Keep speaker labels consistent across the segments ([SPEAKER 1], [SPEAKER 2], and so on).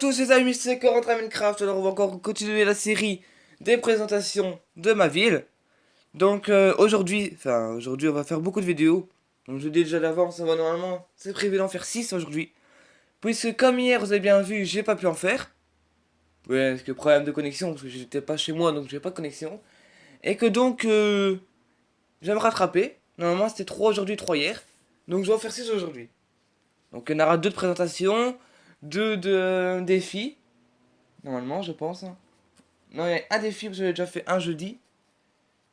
[SPEAKER 1] tous les amis, c'est Corentin Minecraft. Alors on va encore continuer la série des présentations de ma ville. Donc aujourd'hui on va faire beaucoup de vidéos. Donc je dis déjà d'avance, on va normalement, c'est prévu d'en faire 6 aujourd'hui. Puisque comme hier vous avez bien vu, j'ai pas pu en faire. Ouais, parce que problème de connexion, parce que j'étais pas chez moi donc j'ai pas de connexion. Et que donc je vais me rattraper. Normalement c'était 3 aujourd'hui, 3 hier. Donc je vais en faire 6 aujourd'hui. Donc il y en aura 2 de présentations, 2 de défis. Normalement, je pense, hein. Non, il y a un défi parce que j'avais déjà fait un jeudi.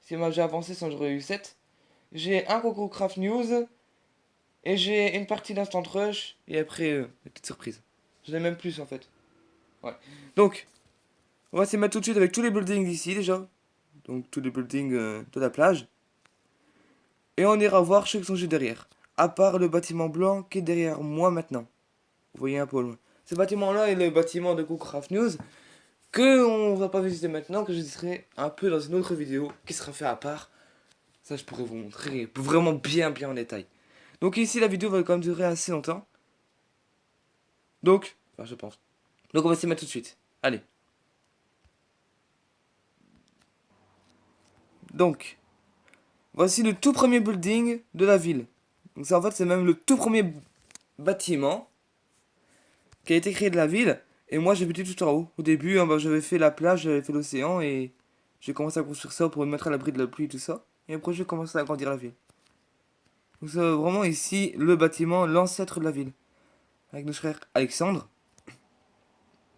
[SPEAKER 1] Si moi j'ai avancé, sinon j'aurais eu 7. J'ai un concours Craft News. Et j'ai une partie d'Instant Rush. Et après, une petite surprise. J'en ai même plus en fait. Ouais. Donc, on va se mettre tout de suite avec tous les buildings d'ici déjà. Donc, tous les buildings de la plage. Et on ira voir ceux qui sont juste derrière. À part le bâtiment blanc qui est derrière moi maintenant. Vous voyez un peu loin. Ce bâtiment-là est le bâtiment de Google Craft News. Que on va pas visiter maintenant, que je visiterai un peu dans une autre vidéo qui sera faite à part. Ça, je pourrais vous montrer vraiment bien en détail. Donc ici, la vidéo va quand même durer assez longtemps. Donc, enfin, je pense. Donc on va s'y mettre tout de suite. Allez. Donc, voici le tout premier building de la ville. Donc ça, en fait, c'est même le tout premier bâtiment qui a été créé de la ville. Et moi, j'habitais tout en haut. Au début, hein, bah, j'avais fait la plage, j'avais fait l'océan et j'ai commencé à construire ça pour me mettre à l'abri de la pluie et tout ça. Et après, j'ai commencé à agrandir la ville. Donc c'est vraiment ici le bâtiment, l'ancêtre de la ville. Avec notre frère Alexandre,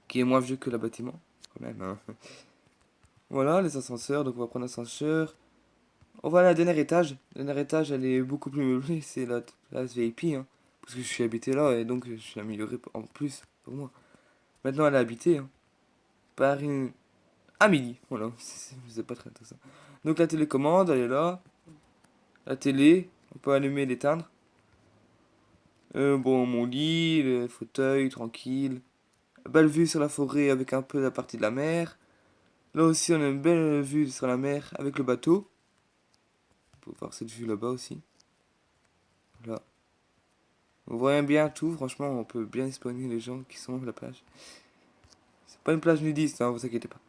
[SPEAKER 1] qui est moins vieux que le bâtiment, quand même, hein. Voilà, les ascenseurs, donc on va prendre l'ascenseur. On va aller à dernier étage. Le dernier étage, elle est beaucoup plus meublée, c'est la place VIP, hein. Parce que je suis habité là et donc je suis amélioré en plus pour moi. Maintenant, elle est habitée, hein, par une Amélie, voilà, c'est pas très intéressant. Donc la télécommande, elle est là. La télé, on peut allumer et l'éteindre. Bon, mon lit, le fauteuil, tranquille. Belle vue sur la forêt avec un peu la partie de la mer. Là aussi, on a une belle vue sur la mer avec le bateau. On peut voir cette vue là-bas aussi. Là. On voit bien tout, franchement, on peut bien espionner les gens qui sont à la plage. C'est pas une plage nudiste, hein, vous inquiétez pas.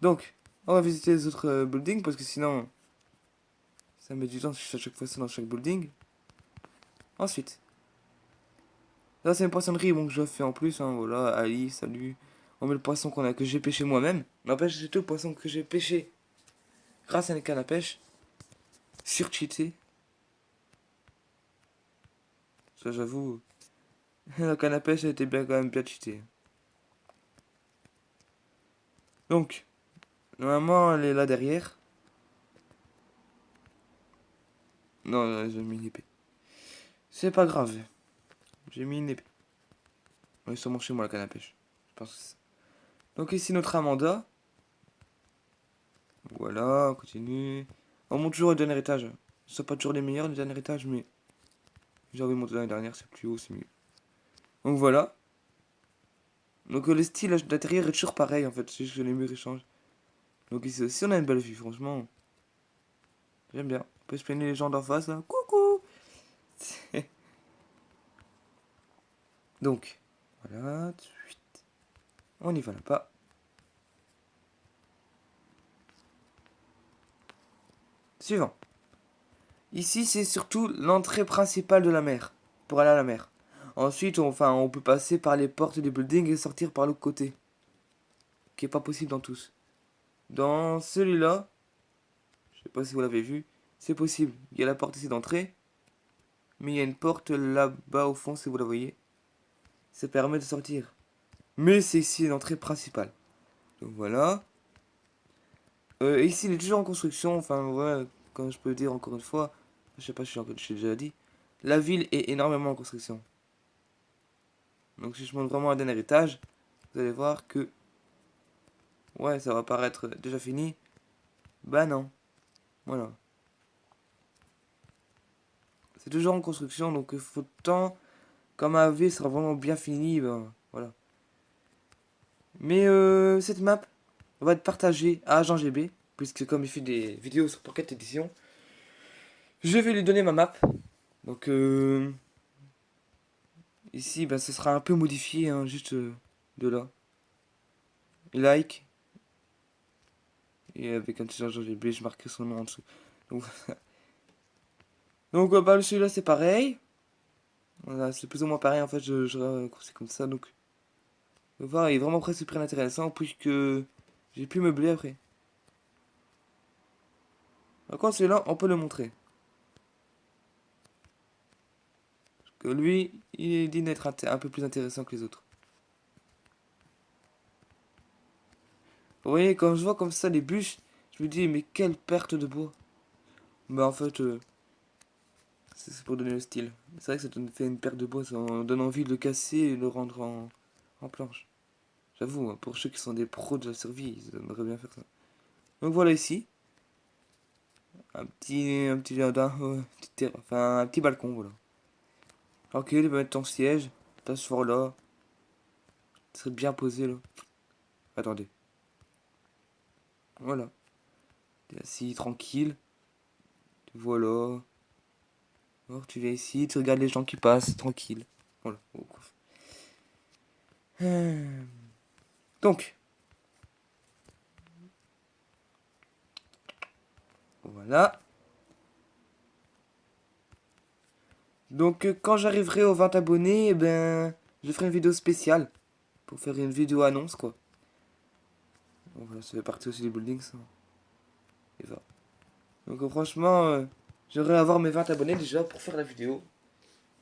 [SPEAKER 1] Donc, on va visiter les autres buildings parce que sinon, ça met du temps si je fais à chaque fois ça dans chaque building. Ensuite, là c'est une poissonnerie bon, que je fais en plus, hein, voilà, Ali, salut. On met le poisson que j'ai pêché moi-même. N'empêche, c'est tout le poisson que j'ai pêché grâce à une canne à pêche. Surcheaté. Ça, j'avoue. La canne à pêche, elle était bien, quand même bien cheatée. Donc, normalement, elle est là derrière. Non, j'ai mis une épée. C'est pas grave. J'ai mis une épée. On est sûrement chez moi, la canne à pêche. Je pense que c'est ça. Donc, ici, notre Amanda. Voilà, on continue. On monte toujours au dernier étage. Ce sont pas toujours les meilleurs, le dernier étage, mais j'ai envie de monter l'année dernière, c'est plus haut, c'est mieux. Donc voilà. Donc le style d'intérieur est toujours pareil en fait, c'est juste que les murs ils changent. Donc ici aussi on a une belle vue, franchement. J'aime bien. On peut se plaigner les gens d'en face là. Coucou. Donc, voilà. On y va là-bas. Suivant. Ici c'est surtout l'entrée principale de la mer. Pour aller à la mer. Ensuite, on peut passer par les portes du building et sortir par l'autre côté. Qui est pas possible dans tous. Dans celui-là, je sais pas si vous l'avez vu, c'est possible. Il y a la porte ici d'entrée, mais il y a une porte là-bas au fond si vous la voyez. Ça permet de sortir. Mais c'est ici l'entrée principale. Donc voilà. Ici il est toujours en construction, enfin voilà, quand je peux dire encore une fois, je sais pas si j'ai déjà dit, la ville est énormément en construction. Donc si je monte vraiment un dernier étage, vous allez voir que, ouais, ça va paraître déjà fini. Bah non, voilà. C'est toujours en construction, donc il faut tant, quand ma ville sera vraiment bien finie, ben voilà. Mais cette map va être partagée à Agent GB, puisque comme il fait des vidéos sur Pocket Edition, je vais lui donner ma map. Donc Ici, ben, ce sera un peu modifié, hein, juste de là. Like. Et avec un petit genre GB, je marquerai son nom en dessous. Donc, donc bah, celui-là, c'est pareil. Voilà, c'est plus ou moins pareil, en fait, c'est comme ça, donc... Vous voir, il est vraiment presque super intéressant, puisque j'ai pu meubler après. Par contre, celui-là, on peut le montrer. Parce que lui, il est dit d'être un peu plus intéressant que les autres. Vous voyez, quand je vois comme ça les bûches, je me dis, mais quelle perte de bois. Bah en fait, c'est pour donner le style. C'est vrai que ça donne fait une perte de bois, ça donne envie de le casser et de le rendre en planche. J'avoue, hein, pour ceux qui sont des pros de la survie, ils aimeraient bien faire ça. Donc voilà ici, un petit jardin, enfin un petit balcon, voilà. Ok, tu peux mettre ton siège, t'asseoir là, tu serais bien posé là. Attendez, voilà. T'es assis tranquille, voilà. Alors tu viens ici, tu regardes les gens qui passent, tranquille. Voilà. Donc, voilà. Donc, quand j'arriverai aux 20 abonnés, eh ben, je ferai une vidéo spéciale. Pour faire une vidéo annonce, quoi. Bon, voilà, ça fait partie aussi des buildings, ça. Et voilà. Donc, franchement, j'aimerais avoir mes 20 abonnés déjà pour faire la vidéo.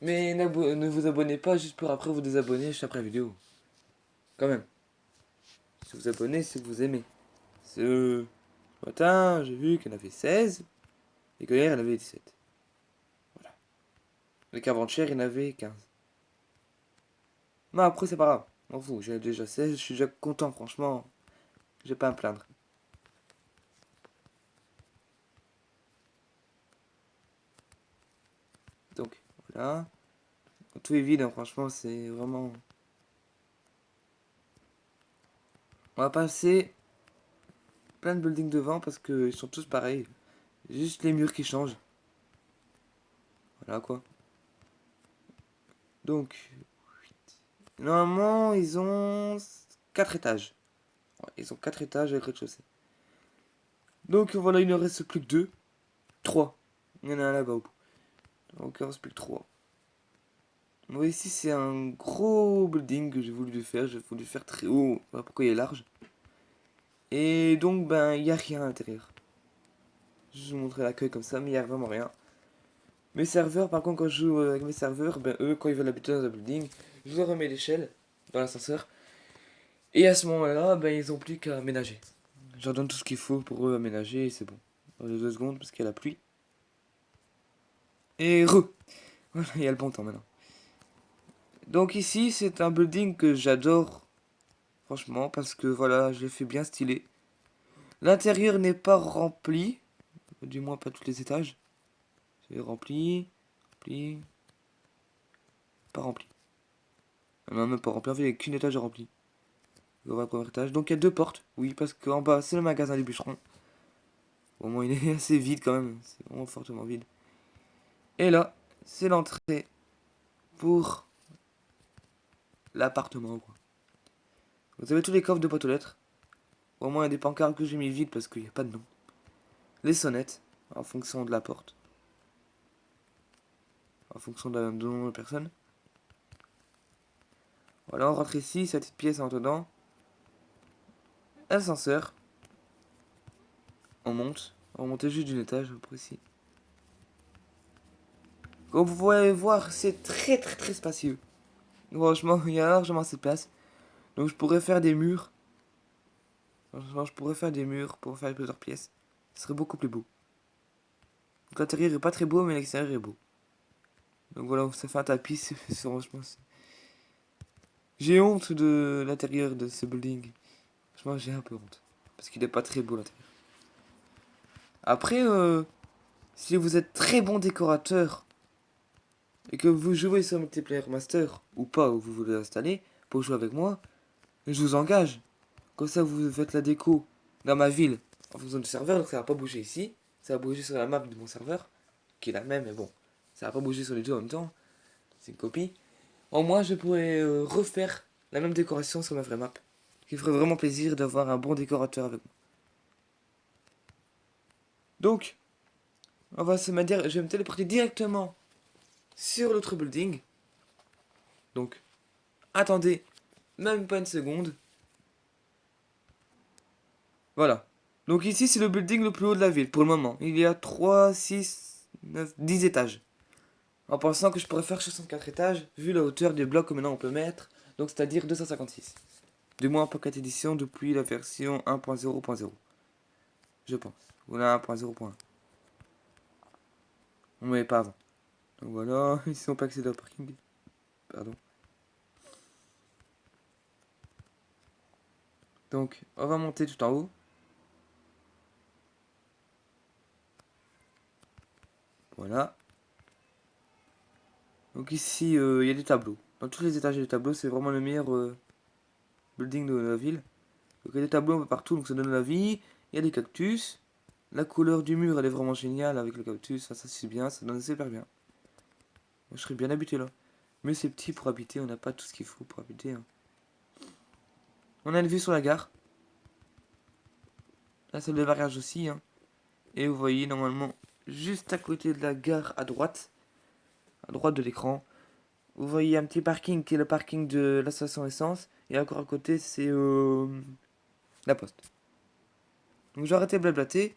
[SPEAKER 1] Mais ne vous abonnez pas juste pour après vous désabonner juste après la vidéo. Quand même. Si vous abonnez, c'est que vous aimez. Ce matin, j'ai vu qu'il y en avait 16. Et qu'hier, il y en avait 17. Voilà. Et qu'avant-hier, il y en avait 15. Non, après, c'est pas grave. M'en fous, j'ai déjà 16, je suis déjà content, franchement. J'ai pas à me plaindre. Donc, voilà. Tout est vide, hein, franchement, c'est vraiment... On va passer plein de buildings devant parce qu'ils sont tous pareils. Juste les murs qui changent. Voilà, quoi. Donc, normalement, ils ont 4 étages. Ouais, ils ont 4 étages avec rez-de-chaussée. Donc, voilà, il ne reste plus que 2. 3. Il y en a un là-bas au bout. Donc, il ne reste plus que 3. Oui, ici, c'est un gros building que j'ai voulu faire. J'ai voulu faire très haut. Voilà pourquoi il est large. Et donc, ben, il n'y a rien à l'intérieur. Je vais vous montrer l'accueil comme ça, mais il n'y a vraiment rien. Mes serveurs, par contre, quand je joue avec mes serveurs, ben, eux, quand ils veulent habiter dans un building, je leur remets l'échelle dans l'ascenseur. Et à ce moment-là, ben, ils ont plus qu'à aménager. Je leur donne tout ce qu'il faut pour eux aménager et c'est bon. Dans les 2 secondes, parce qu'il y a la pluie. Et voilà, il y a le bon temps maintenant. Donc ici, c'est un building que j'adore, franchement, parce que voilà, je l'ai fait bien stylé. L'intérieur n'est pas rempli, du moins pas tous les étages. C'est rempli, rempli, pas rempli. Non, même pas rempli, en fait, il n'y a qu'une étage rempli. On va au premier étage. Donc il y a 2 portes, oui, parce qu'en bas, c'est le magasin du bûcheron. Au moins, il est assez vide quand même, c'est vraiment fortement vide. Et là, c'est l'entrée pour l'appartement, quoi. Vous avez tous les coffres de boîtes aux lettres. Au moins, il y a des pancartes que j'ai mis vides parce qu'il n'y a pas de nom. Les sonnettes, en fonction de la porte. En fonction de nom de personne. Voilà, on rentre ici, cette petite pièce en dedans. Ascenseur. On monte. On monte juste d'une étage, pour ici. Comme vous pouvez voir, c'est très très très spacieux. Franchement, il y a largement assez de place. Donc je pourrais faire des murs. Franchement, je pourrais faire des murs pour faire plusieurs pièces. Ce serait beaucoup plus beau. Donc l'intérieur est pas très beau, mais l'extérieur est beau. Donc voilà, ça fait un tapis, franchement... J'ai honte de l'intérieur de ce building. Franchement, j'ai un peu honte. Parce qu'il est pas très beau l'intérieur. Après, si vous êtes très bon décorateur et que vous jouez sur Multiplayer Master ou pas, ou vous voulez l'installer pour jouer avec moi, je vous engage. Comme ça, vous faites la déco dans ma ville en fonction du serveur, donc ça va pas bouger ici. Ça va bouger sur la map de mon serveur, qui est la même, mais bon, ça va pas bouger sur les deux en même temps. C'est une copie. au moins je pourrais refaire la même décoration sur ma vraie map. Il ferait vraiment plaisir d'avoir un bon décorateur avec moi. Donc, on va se dire, je vais me téléporter directement sur l'autre building. Donc, attendez même pas une seconde. Voilà. Donc ici, c'est le building le plus haut de la ville pour le moment. Il y a 3, 6, 9, 10 étages. En pensant que je pourrais faire 64 étages, vu la hauteur des blocs que maintenant on peut mettre. Donc c'est-à-dire 256. Du moins en Pocket Edition depuis la version 1.0.0. Je pense. Ou la 1.0.1. On ne met pas avant. Donc voilà, ici on peut accéder au parking. Pardon. Donc on va monter tout en haut. Voilà. Donc ici il y a des tableaux. Dans tous les étages il y a des tableaux, c'est vraiment le meilleur building de la ville. Donc il y a des tableaux un peu partout, donc ça donne la vie. Il y a des cactus. La couleur du mur elle est vraiment géniale avec le cactus, ça c'est bien, ça donne super bien. Moi, je serais bien habité là. Mais c'est petit pour habiter, on n'a pas tout ce qu'il faut pour habiter. Hein. On a une vue sur la gare. La salle de mariage aussi. Hein. Et vous voyez normalement juste à côté de la gare à droite de l'écran, vous voyez un petit parking qui est le parking de la station essence. Et encore à côté c'est la poste. Donc j'ai arrêté de blablater.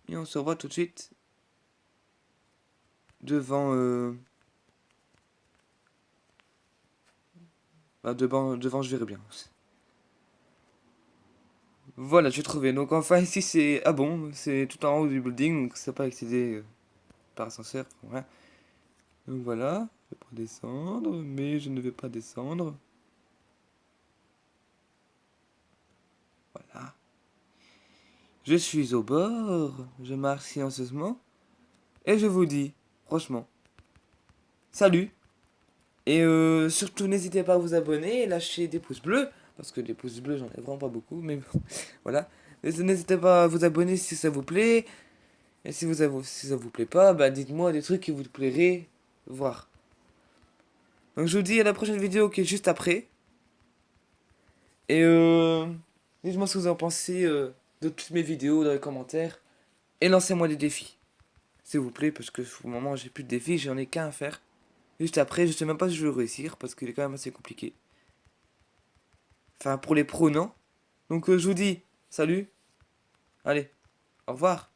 [SPEAKER 1] Et on se revoit tout de suite devant devant je verrai bien. Voilà, j'ai trouvé. Donc enfin ici c'est ah bon, c'est tout en haut du building, donc ça peut accéder par ascenseur. Voilà. Donc voilà, je peux descendre, mais je ne vais pas descendre. Voilà. Je suis au bord, je marche silencieusement, et je vous dis, franchement, salut. Et surtout n'hésitez pas à vous abonner et lâcher des pouces bleus, parce que des pouces bleus j'en ai vraiment pas beaucoup, mais bon, voilà. N'hésitez pas à vous abonner si ça vous plaît, et si ça vous plaît pas, bah dites-moi des trucs qui vous plairaient voir. Donc je vous dis à la prochaine vidéo qui est juste après. Et dites-moi ce que vous en pensez de toutes mes vidéos dans les commentaires. Et lancez-moi des défis. S'il vous plaît, parce que pour le moment j'ai plus de défis, j'en ai qu'un à faire. Juste après, je sais même pas si je vais réussir, parce qu'il est quand même assez compliqué. Enfin, pour les pros, non. Donc je vous dis, salut. Allez, au revoir.